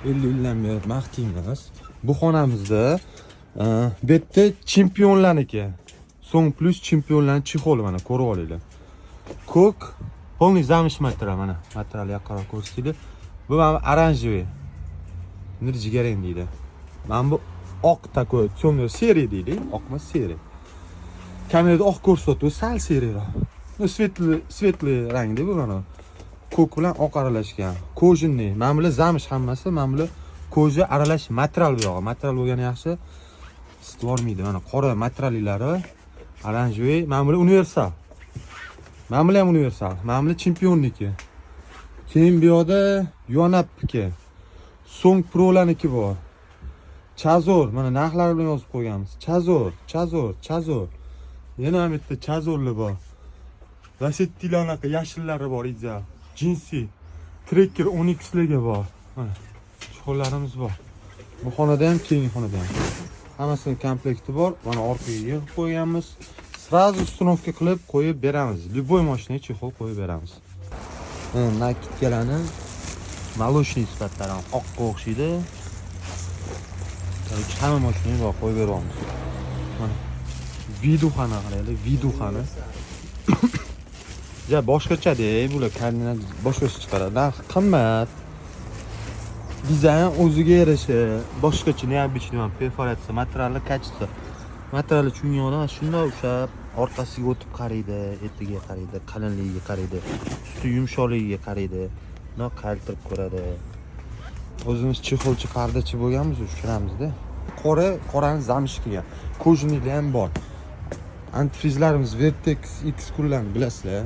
50 yildan beri maqtaymiz. Bu xonamizda bu yerda chempionlarniki. So'ng plus chempionlarning chexoli mana ko'rib olinglar. Ko'k, полный zamsh material mana. Material yaqinroq ko'rsataylik. Bu mana oranjiy. Nirjigarang deydi. Mana bu oq takoy, temnoy seriy deylik. Oqmas seriy. Kamerada oq ko'rsatuv sal seriyroq. Bu svetli rangda bu mana. Ko'k bilan oq aralashgan. Kojinli. Mana bular zamsh hammasi, mana bular koja aralash material bu yo'q. Material bo'lgani yaxshi. Stvormaydi. Mana qora materiallari, oranjiy, mana bular universal. Mana bular ham universal. Mana bular chempionniki. Keyin bu yoqda Yonapniki. So'ng Pro'larniki bor. Chazor, mana narxlar bilan yozib qo'yganmiz. Chazor. Yana ham bitta chazorlar bor. Lasettilar anaqa yashillari bor, ideal. Jinsi Tracker Onyxlarga bor. Mana cho'llarimiz bor. Bu xonada ham, keyingi xonada ham. Hammasining komplekti bor. Mana orqaga yig'ib qo'yganmiz. Srazu uстановка qilib qo'yib beramiz. Любой mashinaga chexol qo'yib beramiz. Nakitkalarni молочный sifatlari oqqa o'xshaydi. Hamma mashinaga bor qo'yib beramiz. Mana viduxona qaraylik, viduxona. Ja boshqacha-da, bular koordinat boshqacha chiqaradi. Narx qimmat. Dizayn o'ziga yarasha, boshqacha, neobычный, perforatsiya, materiallar kачество. Material chunyoqdan shunday ushlab, orqasiga o'tib qaraydi, etiga qaraydi, qalinligiga qaraydi, usti yumshoqligiga qaraydi. No qaltirib ko'radi. O'zimiz chexolchi qardachi bo'lganmiz, tushunamizda. Qorani zamsh qilgan. Kojinlar ham bor. Antifrizlarimiz Vertex X kullanib bilasizlar.